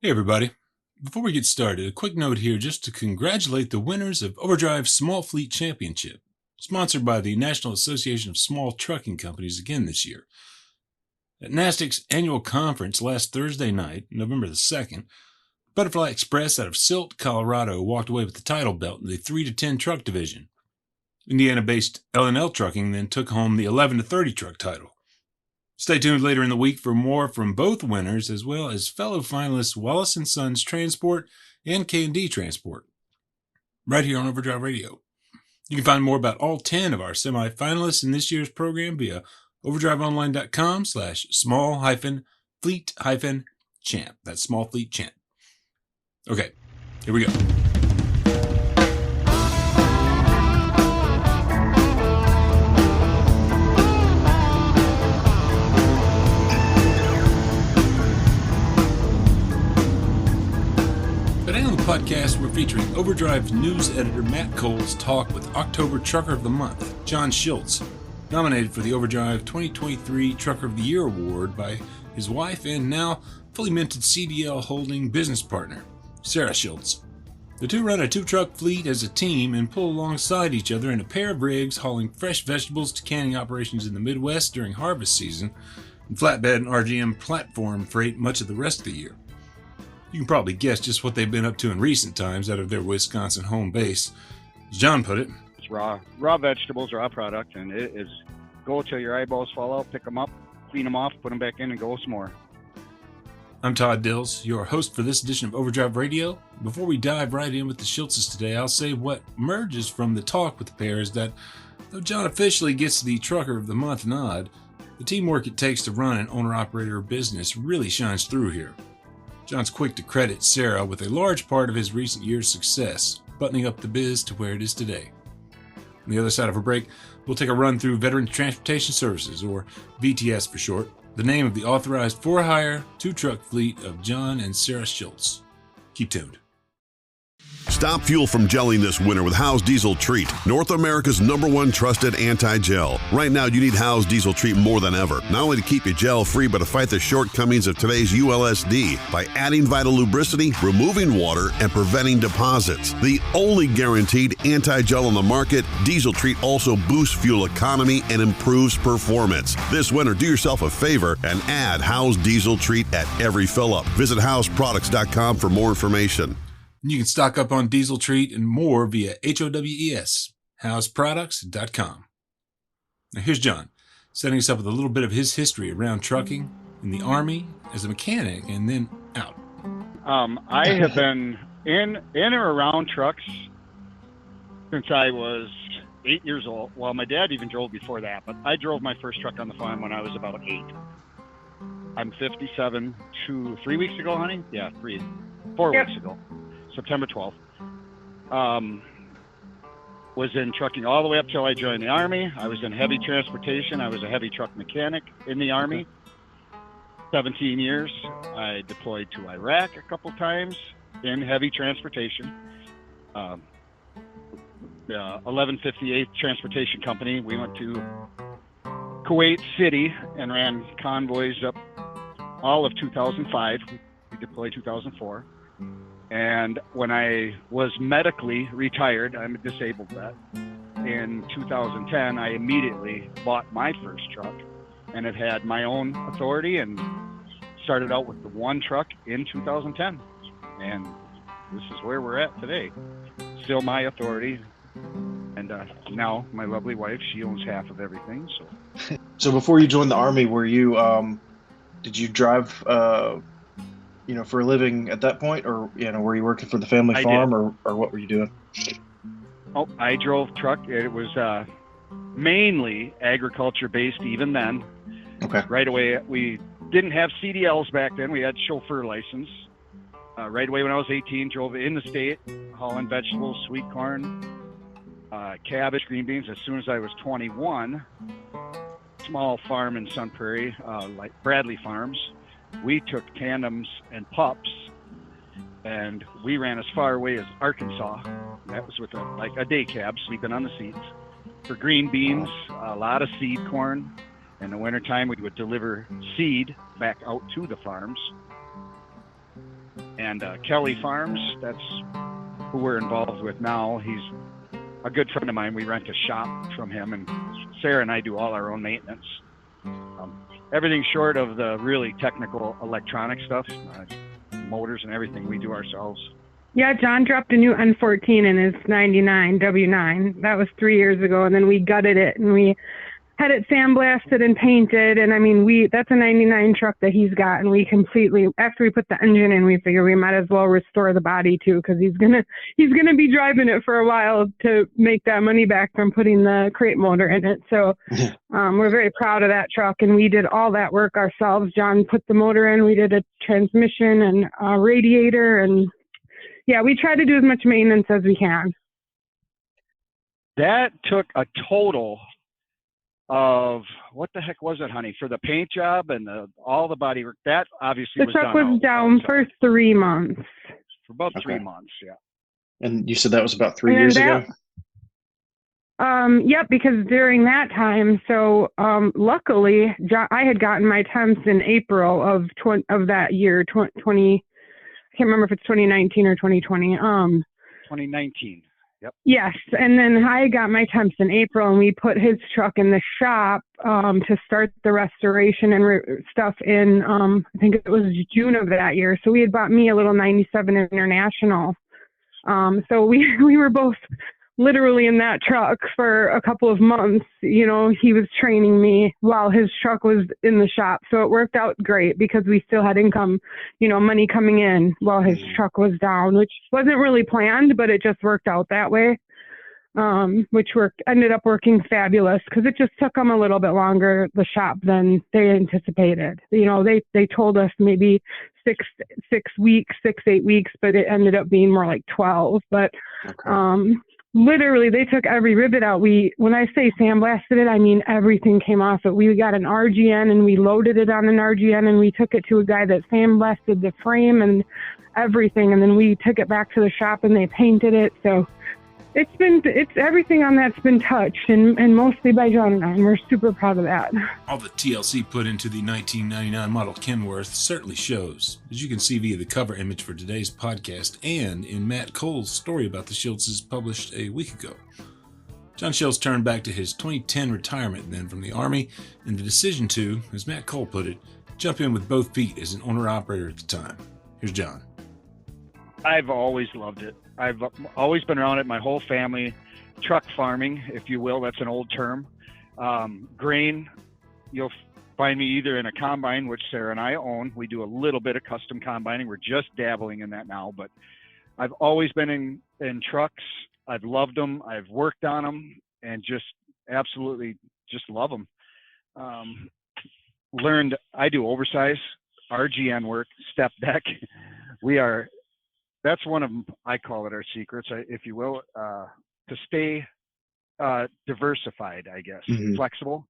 Hey everybody. Before we get started, a quick note here just to congratulate the winners of Overdrive Small Fleet Championship, sponsored by the National Association of Small Trucking Companies again this year. At NASTC's annual conference last Thursday night, November the 2nd, Butterfly Express out of Silt, Colorado walked away with the title belt in the 3 to 10 truck division. Indiana-based L&L Trucking then took home the 11 to 30 truck title. Stay tuned later in the week for more from both winners, as well as fellow finalists Wallace & Sons Transport and K&D Transport, right here on Overdrive Radio. You can find more about all 10 of our semi-finalists in this year's program via overdriveonline.com/small-fleet-champ. That's small fleet champ. Okay, here we go. Today on the podcast, we're featuring Overdrive news editor Matt Cole's talk with October Trucker of the Month, John Schiltz, nominated for the Overdrive 2023 Trucker of the Year Award by his wife and now fully minted CDL holding business partner, Sarah Schiltz. The two run a two-truck fleet as a team and pull alongside each other in a pair of rigs hauling fresh vegetables to canning operations in the Midwest during harvest season and flatbed and RGM platform freight much of the rest of the year. You can probably guess just what they've been up to in recent times out of their Wisconsin home base. As John put it, it's raw vegetables, raw product, and it is go till your eyeballs fall out, pick them up, clean them off, put them back in, and go some more. I'm Todd Dills, your host for this edition of Overdrive Radio. Before we dive right in with the Schiltzes today, I'll say what emerges from the talk with the pair is that though John officially gets the Trucker of the Month nod, the teamwork it takes to run an owner-operator business really shines through here. John's quick to credit Sarah with a large part of his recent year's success, buttoning up the biz to where it is today. On the other side of a break, we'll take a run through Veterans Transportation Services, or VTS for short, the name of the authorized for-hire two-truck fleet of John and Sarah Schiltz. Keep tuned. Stop fuel from gelling this winter with Howe's Diesel Treat, North America's #1 trusted anti-gel. Right now, you need Howe's Diesel Treat more than ever, not only to keep you gel-free, but to fight the shortcomings of today's ULSD by adding vital lubricity, removing water, and preventing deposits. The only guaranteed anti-gel on the market, Diesel Treat also boosts fuel economy and improves performance. This winter, do yourself a favor and add Howe's Diesel Treat at every fill-up. Visit HowesProducts.com for more information. You can stock up on Diesel Treat and more via HOWES, HowesProducts.com. Now here's John, setting us up with a little bit of his history around trucking, in the Army, as a mechanic, and then out. I have been in or around trucks since I was 8 years old. Well, my dad even drove before that, but I drove my first truck on the farm when I was about 8. I'm 57 3 weeks ago, honey? Yeah, 4 weeks ago. September 12th. Was in trucking all the way up till I joined the Army. I was in heavy transportation. I was a heavy truck mechanic in the Army. 17 years. I deployed to Iraq a couple times in heavy transportation. 1158th Transportation Company. We went to Kuwait City and ran convoys up all of 2005. We deployed 2004. And when I was medically retired, I'm a disabled vet, in 2010, I immediately bought my first truck and it had my own authority and started out with the one truck in 2010. And this is where we're at today. Still my authority. And now my lovely wife, she owns half of everything. So before you joined the Army, were you, did you drive, for a living at that point, or, were you working for the family farm, or what were you doing? Oh, I drove truck. It was mainly agriculture based even then. Okay. Right away, we didn't have CDLs back then. We had chauffeur license. Right away when I was 18, drove in the state, hauling vegetables, sweet corn, cabbage, green beans. As soon as I was 21, small farm in Sun Prairie, like Bradley Farms. We took tandems and pups, and we ran as far away as Arkansas. That was with a day cab, sleeping on the seats. For green beans, a lot of seed corn. In the wintertime, we would deliver seed back out to the farms. And And Kelly Farms, that's who we're involved with now. He's a good friend of mine. We rent a shop from him, and Sarah and I do all our own maintenance. Everything short of the really technical electronic stuff, motors and everything, we do ourselves. Yeah, John dropped a new N14 in his 99 W9. That was 3 years ago, and then we gutted it, and we had it sandblasted and painted. And I mean, that's a 99 truck that he's got, and we completely, after we put the engine in, we figure we might as well restore the body too, because he's gonna be driving it for a while to make that money back from putting the crate motor in it. So we're very proud of that truck, and we did all that work ourselves. John put the motor in, we did a transmission and a radiator, and yeah, we try to do as much maintenance as we can. That took a total of, what the heck was it, honey? For the paint job and all the body work, that obviously the truck was down for 3 months. For about 3 months, yeah. And you said that was about 3 years ago? Yep, because during that time, so luckily, I had gotten my temps in April of that year, 20. I can't remember if it's 2019 or 2020. 2019. Yep. Yes, and then I got my temps in April, and we put his truck in the shop to start the restoration and stuff in, I think it was June of that year. So we had bought me a little 97 International. So we were both literally in that truck for a couple of months. You know, he was training me while his truck was in the shop. So it worked out great because we still had income, money coming in while his truck was down, which wasn't really planned, but it just worked out that way. Which ended up working fabulous because it just took them a little bit longer, the shop, than they anticipated. They told us maybe 8 weeks, but it ended up being more like 12. But literally, they took every rivet out. When I say sandblasted it, I mean everything came off it. We got an RGN, and we loaded it on an RGN, and we took it to a guy that sandblasted the frame and everything, and then we took it back to the shop, and they painted it. So it's everything on that's been touched, and mostly by John and I, and we're super proud of that. All the TLC put into the 1999 model Kenworth certainly shows, as you can see via the cover image for today's podcast and in Matt Cole's story about the Schiltzes published a week ago. John Schiltz turned back to his 2010 retirement then from the Army, and the decision to, as Matt Cole put it, jump in with both feet as an owner-operator at the time. Here's John. I've always loved it. I've always been around it, my whole family. Truck farming, if you will, that's an old term. Grain, you'll find me either in a combine, which Sarah and I own. We do a little bit of custom combining. We're just dabbling in that now, but I've always been in trucks. I've loved them. I've worked on them, and just absolutely just love them. Learned I do oversize RGN work, step deck. That's one of them, I call it our secrets, if you will, to stay diversified, I guess, flexible.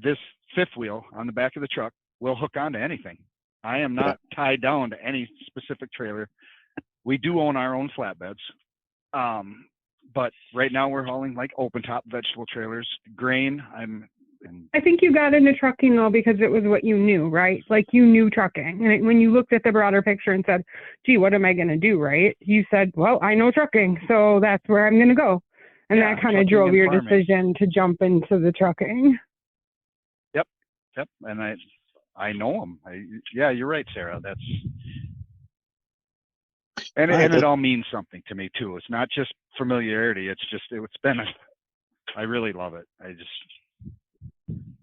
This fifth wheel on the back of the truck will hook onto anything. I am not tied down to any specific trailer. We do own our own flatbeds, but right now we're hauling like open top vegetable trailers, grain. I think you got into trucking though because it was what you knew, right? Like you knew trucking. And when you looked at the broader picture and said, gee, what am I going to do, right? You said, well, I know trucking, so that's where I'm going to go. And that kind of drove your decision to jump into the trucking. Yep. And I know them. Yeah, you're right, Sarah. And it all means something to me too. It's not just familiarity. It's been I really love it.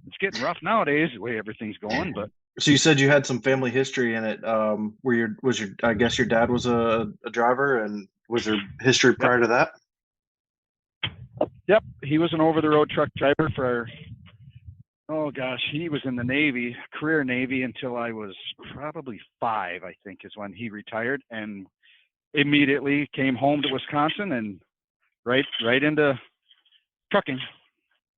It's getting rough nowadays the way everything's going, but. So you said you had some family history in it. I guess your dad was a driver, and was there history prior to that? Yep. He was an over-the-road truck driver he was in the Navy, career Navy, until I was probably 5, I think, is when he retired, and immediately came home to Wisconsin and right into trucking.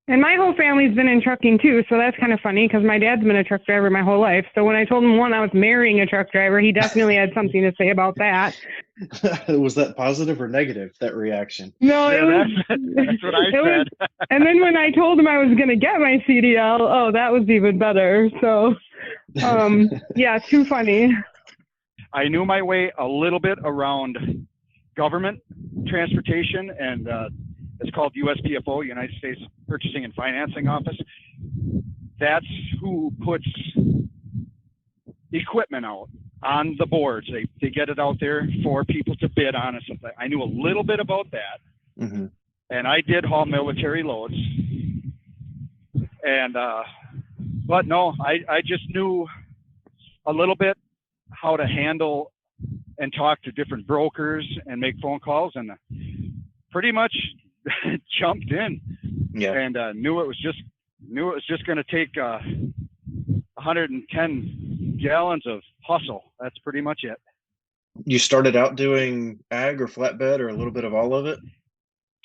And my whole family's been in trucking too, so that's kind of funny because my dad's been a truck driver my whole life. So when I told him I was marrying a truck driver, he definitely had something to say about that. Was that positive or negative, that reaction? No, that's what I said. And then when I told him I was going to get my CDL, that was even better. So, yeah, too funny. I knew my way a little bit around government transportation, and it's called USPFO, United States Purchasing and Financing Office. That's who puts equipment out on the boards. They get it out there for people to bid on and stuff like that. I knew a little bit about that. Mm-hmm. And I did haul military loads. And, but no, I just knew a little bit how to handle and talk to different brokers and make phone calls, and pretty much jumped in. Yeah. And knew it was just going to take 110 gallons of hustle. That's pretty much it. You started out doing ag or flatbed or a little bit of all of it?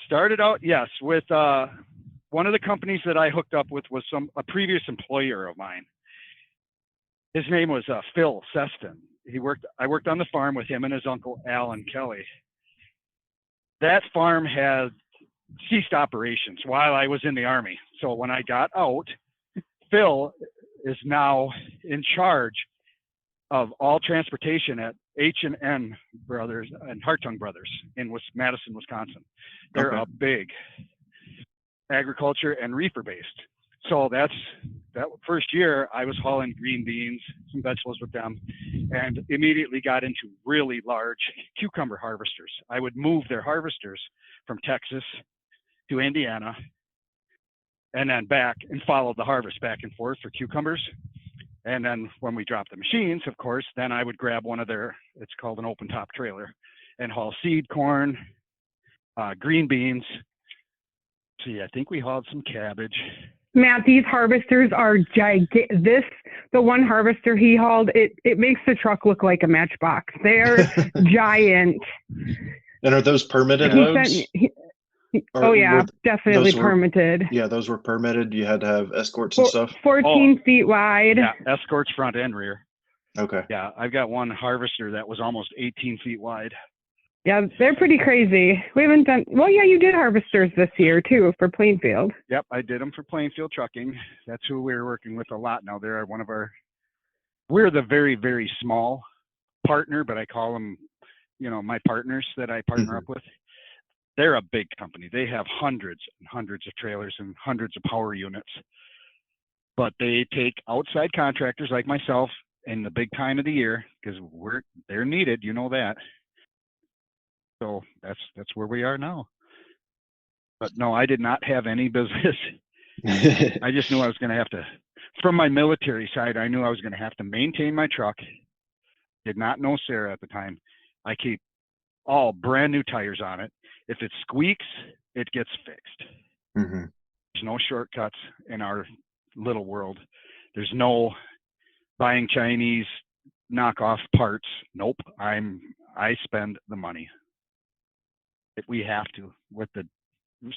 Started out, yes, with one of the companies that I hooked up with was a previous employer of mine. His name was Phil Seston. I worked on the farm with him and his uncle Alan Kelly. That farm had ceased operations while I was in the Army. So when I got out, Phil is now in charge of all transportation at H&N Brothers and Hartung Brothers in Madison, Wisconsin. They're a big agriculture and reefer based. So that first year I was hauling green beans, some vegetables with them, and immediately got into really large cucumber harvesters. I would move their harvesters from Texas to Indiana and then back and follow the harvest back and forth for cucumbers. And then when we dropped the machines, of course, then I would grab one of it's called an open top trailer, and haul seed corn, green beans. See, I think we hauled some cabbage. Matt, these harvesters are gigantic. The one harvester he hauled, it makes the truck look like a matchbox. They're giant. And are those permitted loads? Definitely permitted. Yeah, those were permitted. You had to have escorts and stuff. 14 feet wide. Yeah, escorts front and rear. Okay. Yeah, I've got one harvester that was almost 18 feet wide. Yeah, they're pretty crazy. We haven't done, you did harvesters this year too for Plainfield. Yep, I did them for Plainfield Trucking. That's who we're working with a lot now. They're we're the very, very small partner, but I call them, my partners that I partner up with. They're a big company. They have hundreds and hundreds of trailers and hundreds of power units. But they take outside contractors like myself in the big time of the year because they're needed, you know that. So that's where we are now. But no, I did not have any business. I just knew I was going to have to, from my military side, I knew I was going to have to maintain my truck. Did not know Sarah at the time. I keep all brand new tires on it. If it squeaks, it gets fixed. Mm-hmm. There's no shortcuts in our little world. There's no buying Chinese knockoff parts. Nope. I spend the money. We have to with the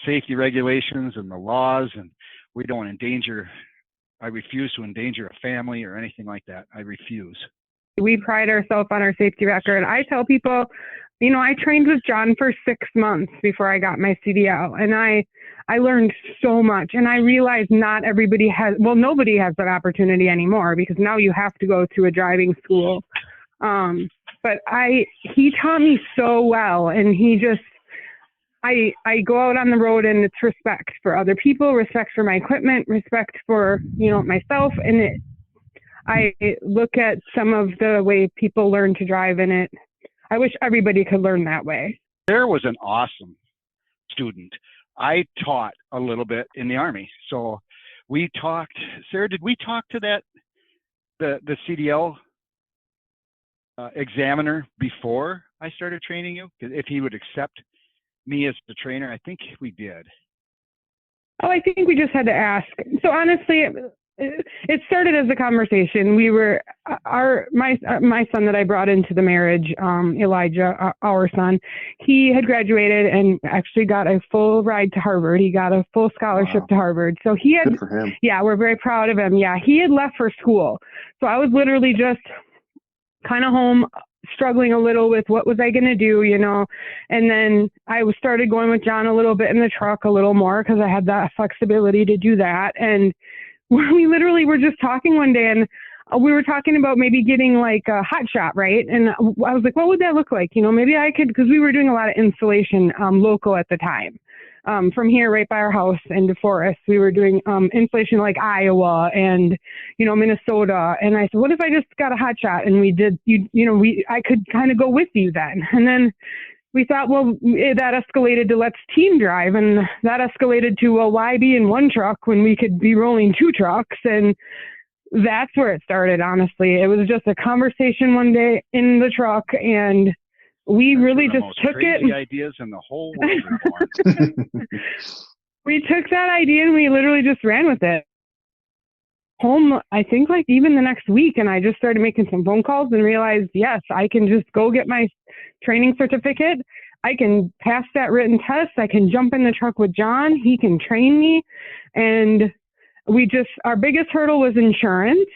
safety regulations and the laws, and we don't endanger. I refuse to endanger a family or anything like that. I refuse. We pride ourselves on our safety record. I tell people, I trained with John for 6 months before I got my CDL, and I learned so much, and I realized not everybody nobody has that opportunity anymore because now you have to go to a driving school. But he taught me so well, and I go out on the road and it's respect for other people, respect for my equipment, respect for, myself. And I look at some of the way people learn to drive in it. I wish everybody could learn that way. There was an awesome student. I taught a little bit in the Army. So we talked, Sarah, did we talk to the CDL examiner before I started training you? If he would accept me as the trainer, I think we did. Oh, I think we just had to ask. So honestly, it started as a conversation. We were my son that I brought into the marriage, Elijah, our son, he had graduated and actually got a full ride to Harvard. He got a full scholarship to Harvard. So he had, good for him. Yeah, we're very proud of him. Yeah, he had left for school. So I was literally just kind of home, struggling a little with what was I going to do, and then I started going with John a little bit in the truck a little more because I had that flexibility to do that. And we literally were just talking one day, and we were talking about maybe getting like a hot shot, right? And I was like, what would that look like? Maybe I could, because we were doing a lot of installation local at the time. From here, right by our house in DeForest, we were doing installation like Iowa and, Minnesota. And I said, what if I just got a hot shot and we did, I could kind of go with you then. And then we thought, well, that escalated to let's team drive. And that escalated to, well, why be in one truck when we could be rolling 2 trucks? And that's where it started, honestly. It was just a conversation one day in the truck, and we really just took it. Crazy ideas in the whole world were born. We took that idea and we literally just ran with it. Home, I think like even the next week, and I just started making some phone calls and realized, yes, I can just go get my training certificate. I can pass that written test. I can jump in the truck with John. He can train me. And our biggest hurdle was insurance.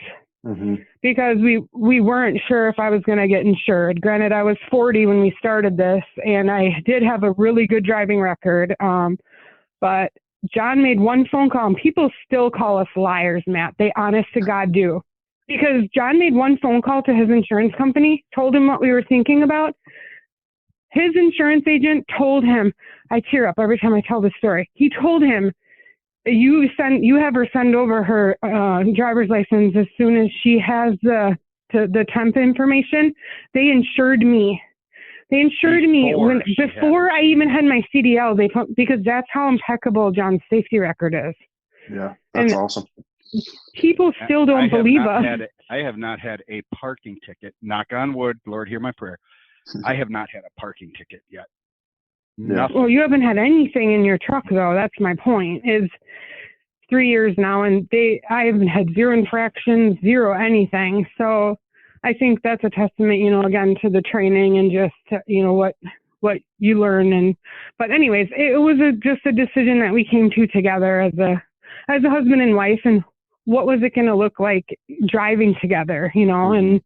Mm-hmm. Because we weren't sure if I was going to get insured. Granted, I was 40 when we started this, and I did have a really good driving record. But John made one phone call, and people still call us liars, Matt. They honest to God do. Because John made one phone call to his insurance company, told him what we were thinking about. His insurance agent told him, I tear up every time I tell this story. He told him, you have her send over her driver's license as soon as she has the temp information. They insured me. Before I even had my CDL. Because that's how impeccable John's safety record is. Yeah, that's awesome. People still don't believe us. I have not had a parking ticket. Knock on wood. Lord, hear my prayer. I have not had a parking ticket yet. Yeah. Well, you haven't had anything in your truck, though. That's my point. Is 3 years now, and I haven't had 0 infractions, 0 anything. So I think that's a testament, again, to the training and just, what you learn. But anyways, it was just a decision that we came to together as a husband and wife, and what was it going to look like driving together, and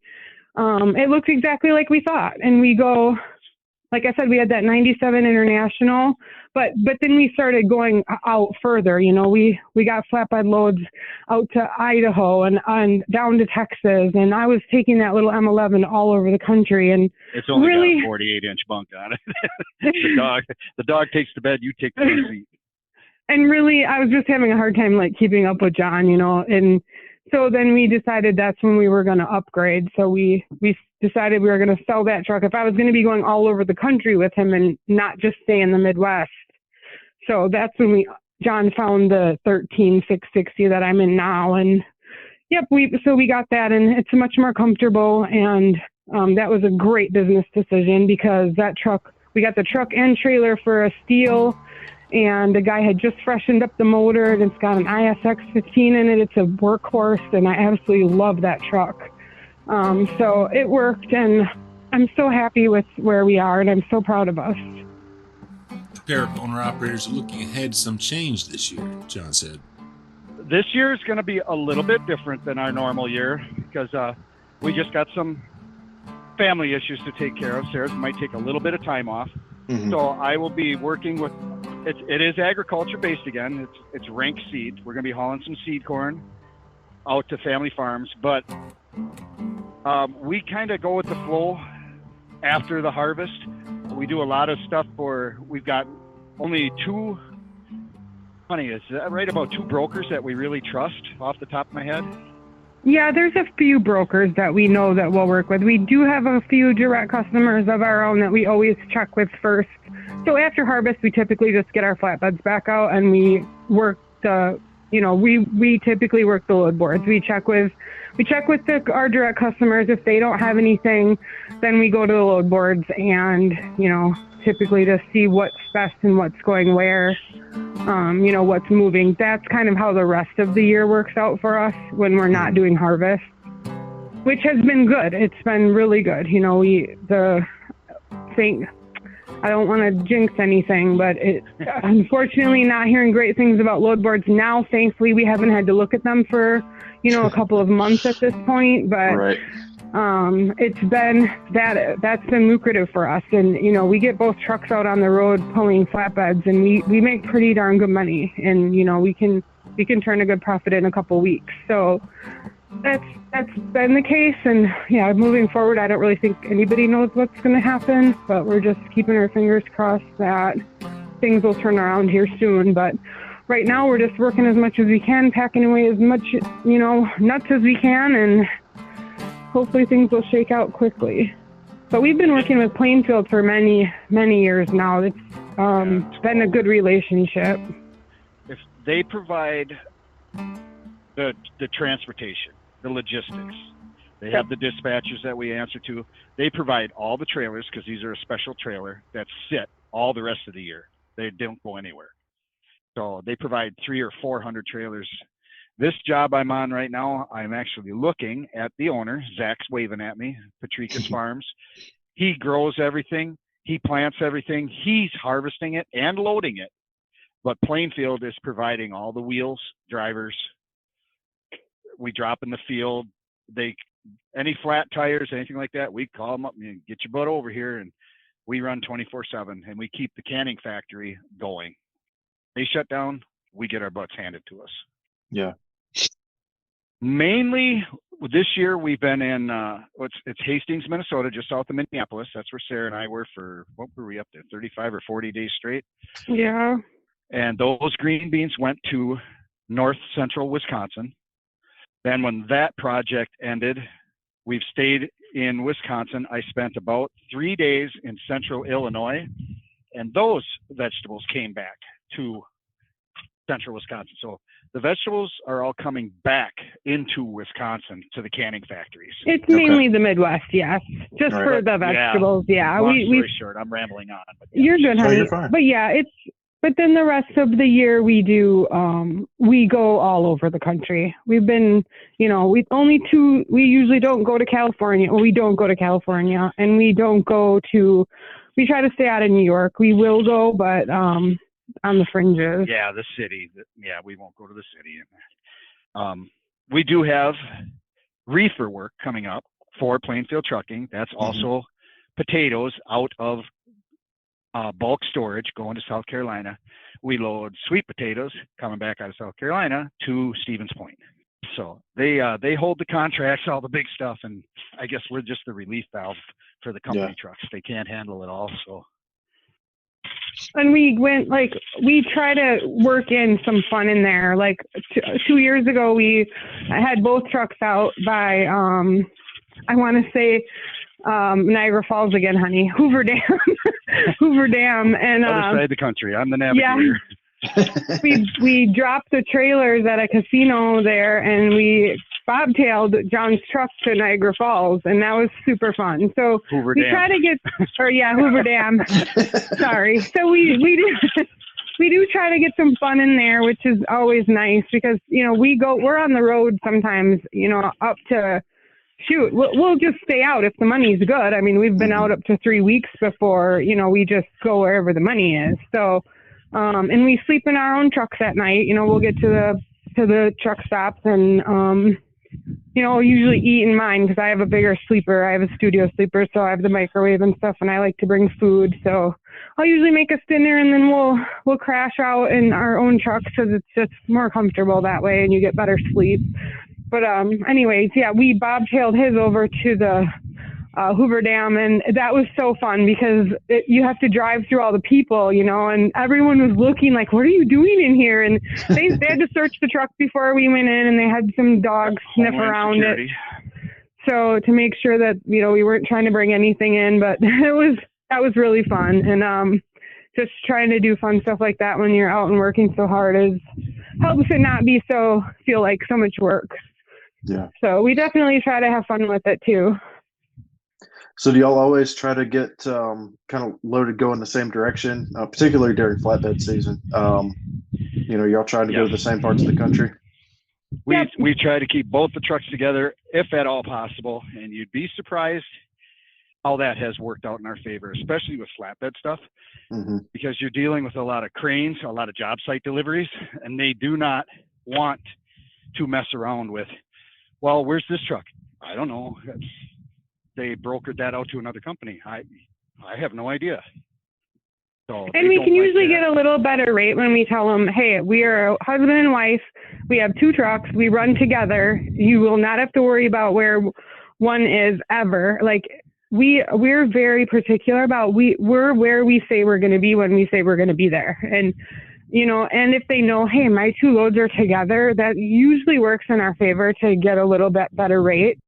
it looked exactly like we thought. And we go, like I said, we had that 97 International, but then we started going out further. We got flatbed loads out to Idaho and down to Texas, and I was taking that little M11 all over the country. And it's only got a 48-inch bunk on it. The dog takes the bed, you take the seat. And really, I was just having a hard time keeping up with John, and so then we decided that's when we were going to upgrade. So we decided we were going to sell that truck if I was going to be going all over the country with him and not just stay in the Midwest. So that's when John found the 13660 that I'm in now. And yep, we got that, and it's much more comfortable. And that was a great business decision, because that truck, we got the truck and trailer for a steal. And the guy had just freshened up the motor, and it's got an ISX 15 in it. It's a workhorse, and I absolutely love that truck. So it worked, and I'm so happy with where we are, and I'm so proud of us. Pair of owner-operators are looking ahead to some change this year, John said. This year is going to be a little bit different than our normal year, because we just got some family issues to take care of. Sarah might take a little bit of time off. Mm-hmm. So I will be working with, it is agriculture based again. It's rank seed. We're going to be hauling some seed corn out to family farms, but we kind of go with the flow after the harvest. We do a lot of stuff we've got only 2, honey, is that right? About 2 brokers that we really trust off the top of my head. Yeah, there's a few brokers that we know that we'll work with. We do have a few direct customers of our own that we always check with first. So after harvest, we typically just get our flatbeds back out, and we work we typically work the load boards. We check with our direct customers. If they don't have anything, then we go to the load boards and, typically to see what's best and what's going where, what's moving. That's kind of how the rest of the year works out for us when we're not doing harvest, which has been good. It's been really good. I don't want to jinx anything, but unfortunately not hearing great things about load boards now. Thankfully, we haven't had to look at them for, a couple of months at this point, but right. It's been that's been lucrative for us. And, we get both trucks out on the road pulling flatbeds, and we make pretty darn good money, and, we can turn a good profit in a couple weeks. So That's been the case, and yeah, moving forward, I don't really think anybody knows what's going to happen, but we're just keeping our fingers crossed that things will turn around here soon. But right now, we're just working as much as we can, packing away as much, nuts as we can, and hopefully things will shake out quickly. But we've been working with Plainfield for many, many years now. It's been a good relationship. If they provide the transportation, the logistics, they have the dispatchers that we answer to. They provide all the trailers, because these are a special trailer that sit all the rest of the year. They don't go anywhere. So they provide 300 or 400 trailers. This job I'm on right now, I'm actually looking at the owner. Zach's waving at me, Patricus Farms. He grows everything. He plants everything. He's harvesting it and loading it. But Plainfield is providing all the wheels, drivers. We drop in the field. Any flat tires, anything like that, we call them up and get your butt over here, and we run 24/7, and we keep the canning factory going. They shut down, we get our butts handed to us. Yeah. Mainly this year we've been in it's Hastings, Minnesota, just south of Minneapolis. That's where Sarah and I were for, what were we up to, 35 or 40 days straight? Yeah. And those green beans went to north central Wisconsin. Then when that project ended, we've stayed in Wisconsin. I spent about 3 days in central Illinois, and those vegetables came back to central Wisconsin. So the vegetables are all coming back into Wisconsin to the canning factories. It's mainly the Midwest, yes. Just Right. for the vegetables, yeah. Long story short, I'm rambling on. But You're good, honey. you're fine. But yeah, but then the rest of the year we do, we go all over the country. We've been, we usually don't go to California. Well, we don't go to California, and we try to stay out of New York. We will go, but on the fringes. Yeah, the city. Yeah, we won't go to the city. We do have reefer work coming up for Plainfield Trucking. That's also potatoes out of bulk storage going to South Carolina. We load sweet potatoes coming back out of South Carolina to Stevens Point. So they hold the contracts, all the big stuff, and I guess we're just the relief valve for the company trucks. They can't handle it all. So. And we try to work in some fun in there. Like 2 years ago, I had both trucks out by, I want to say, Niagara Falls again, honey. Hoover Dam. Hoover Dam. And other side of the country. I'm the navigator. Yeah. we dropped the trailers at a casino there, and we bobtailed John's truck to Niagara Falls, and that was super fun. So Hoover we Dam. try to get, Hoover Dam. Sorry. So we do try to get some fun in there, which is always nice because, we're on the road sometimes, up to, shoot, we'll just stay out if the money's good. I mean, we've been out up to 3 weeks before, we just go wherever the money is. So, and we sleep in our own trucks at night. We'll get to the truck stops and, usually eat in mine because I have a bigger sleeper. I have a studio sleeper, so I have the microwave and stuff, and I like to bring food. So I'll usually make us dinner, and then we'll crash out in our own trucks because it's just more comfortable that way, and you get better sleep. But anyways, yeah, we bobtailed his over to the Hoover Dam, and that was so fun because you have to drive through all the people, and everyone was looking like, what are you doing in here? And they had to search the truck before we went in, and they had some dogs sniff around security. it. So to make sure that, we weren't trying to bring anything in, but that was really fun. And just trying to do fun stuff like that when you're out and working so hard helps it not feel like so much work. Yeah. So we definitely try to have fun with it too. So do y'all always try to get kind of loaded go in the same direction, particularly during flatbed season? Y'all try to go to the same parts of the country? We try to keep both the trucks together if at all possible, and you'd be surprised how that has worked out in our favor, especially with flatbed stuff, because you're dealing with a lot of cranes, a lot of job site deliveries, and they do not want to mess around with, well, where's this truck? I don't know. They brokered that out to another company. I have no idea. So And we can usually get a little better rate when we tell them, hey, we are husband and wife. We have 2 trucks. We run together. You will not have to worry about where one is ever. Like, we're very particular about we're where we say we're going to be when we say we're going to be there. And, and if they know, hey, my 2 loads are together, that usually works in our favor to get a little bit better rate.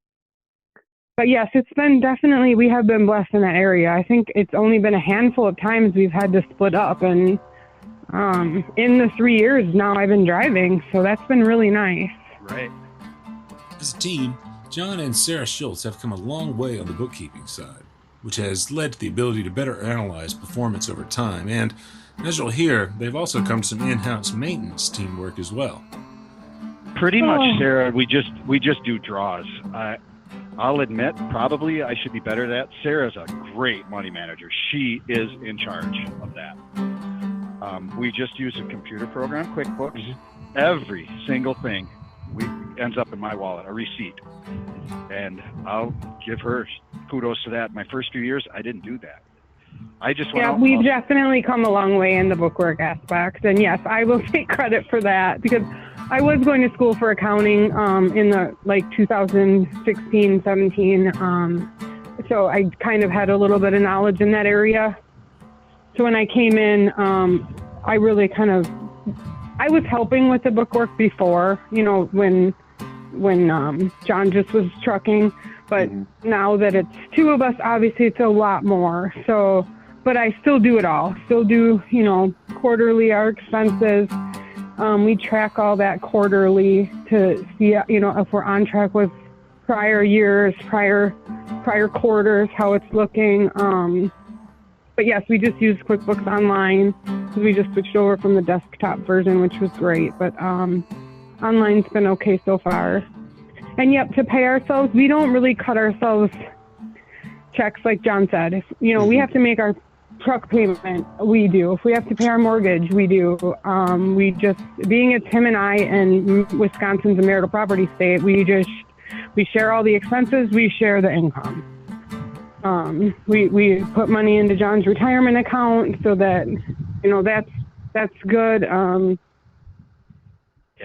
But yes, it's been definitely, we have been blessed in that area. I think it's only been a handful of times we've had to split up. And in the 3 years now I've been driving, so that's been really nice. Right. As a team, John and Sarah Schiltz have come a long way on the bookkeeping side, which has led to the ability to better analyze performance over time. And as you'll hear, they've also come to some in-house maintenance teamwork as well. Pretty much, Sarah, we just do draws. I'll admit, probably I should be better at that. Sarah's a great money manager. She is in charge of that. We just use a computer program, QuickBooks. Every single thing ends up in my wallet, a receipt. And I'll give her kudos to that. My first few years, I didn't do that. I just went out. We've definitely come a long way in the bookwork aspect. And yes, I will take credit for that because I was going to school for accounting in the 2016, 17. So I kind of had a little bit of knowledge in that area. So when I came in, I really I was helping with the bookwork before, when John just was trucking. But now that it's 2 of us, obviously it's a lot more. So, but I still do it all. Still do, quarterly our expenses. We track all that quarterly to see, if we're on track with prior years, prior quarters, how it's looking. But yes, we just use QuickBooks Online because we just switched over from the desktop version, which was great. But online's been okay so far. And yep, to pay ourselves, we don't really cut ourselves checks like John said. If, we have to make our truck payment, we do. If we have to pay our mortgage, we do. We just, being it's him and I, and Wisconsin's a marital property state, we share all the expenses, we share the income. We put money into John's retirement account so that, that's good.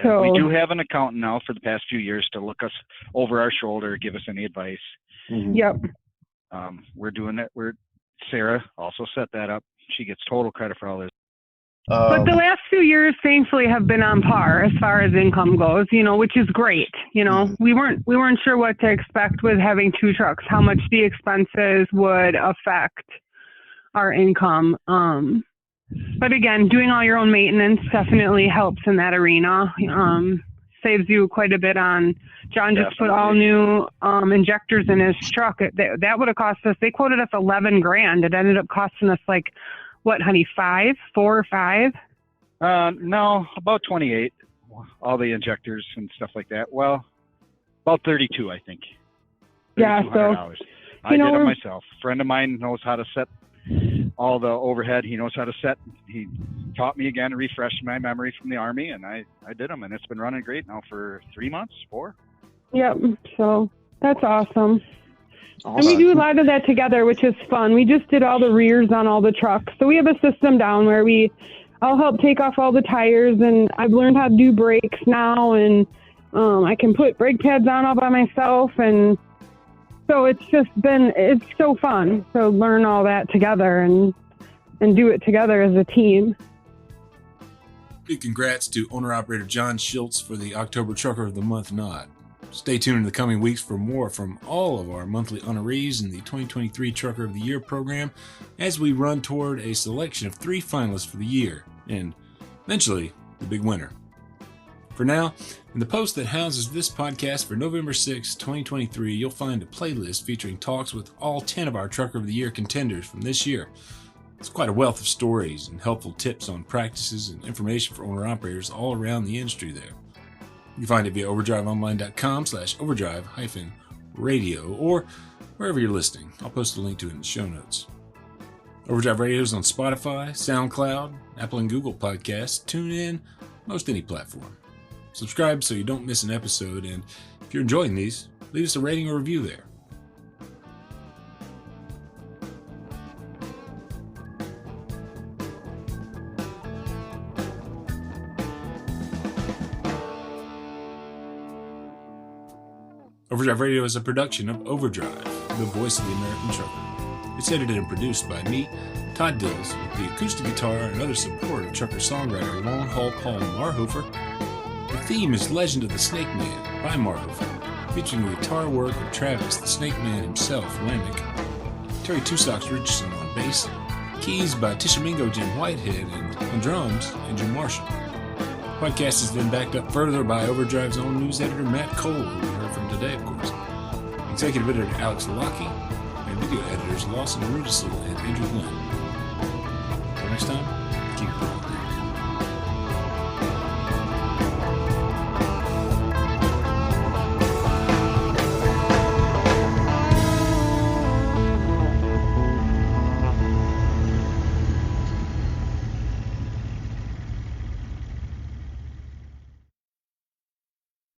So we do have an accountant now for the past few years to look us over our shoulder, give us any advice. Yep. We're doing that. Sarah also set that up. She gets total credit for all this. But the last few years, thankfully, have been on par as far as income goes, which is great. We weren't sure what to expect with having 2 trucks, how much the expenses would affect our income. But again, doing all your own maintenance definitely helps in that arena. Saves you quite a bit on. John just put all new injectors in his truck. That would have cost us. They quoted us $11,000. It ended up costing us what, honey, 4 or 5? No, about 28. All the injectors and stuff like that. Well, about 32, I think. Yeah, so I did it myself. A friend of mine knows how to set all the overhead. He knows how to set. He taught me again, refreshed my memory from the Army, and I did them, and it's been running great now for 3 months, 4. Yep. So that's awesome. And we do a lot of that together, which is fun. We just did all the rears on all the trucks. So we have a system down where I'll help take off all the tires, and I've learned how to do brakes now, and I can put brake pads on all by myself, and so it's so fun to learn all that together and do it together as a team. Big congrats to owner-operator John Schiltz for the October Trucker of the Month nod. Stay tuned in the coming weeks for more from all of our monthly honorees in the 2023 Trucker of the Year program as we run toward a selection of 3 finalists for the year and eventually the big winner. For now, in the post that houses this podcast for November 6, 2023, you'll find a playlist featuring talks with all 10 of our Trucker of the Year contenders from this year. It's quite a wealth of stories and helpful tips on practices and information for owner-operators all around the industry there. You can find it via overdriveonline.com/overdrive-radio or wherever you're listening. I'll post a link to it in the show notes. Overdrive Radio is on Spotify, SoundCloud, Apple and Google Podcasts, TuneIn, most any platform. Subscribe so you don't miss an episode, and if you're enjoying these, leave us a rating or review there. Overdrive Radio is a production of Overdrive, the voice of the American trucker. It's edited and produced by me, Todd Dills, with the acoustic guitar and other support of trucker-songwriter Long Haul Paul Marhofer. The theme is Legend of the Snake Man by Marhofer, featuring the guitar work of Travis the Snake Man himself, Lamick, Terry Two Socks Richardson on bass, keys by Tishomingo Jim Whitehead, and on drums, Andrew Marshall. The podcast is then backed up further by Overdrive's own news editor, Matt Cole, who we heard from today, of course. Executive editor Alex Lockie, and video editors Lawson Rudisil and Andrew Glenn. Until next time, keep it going.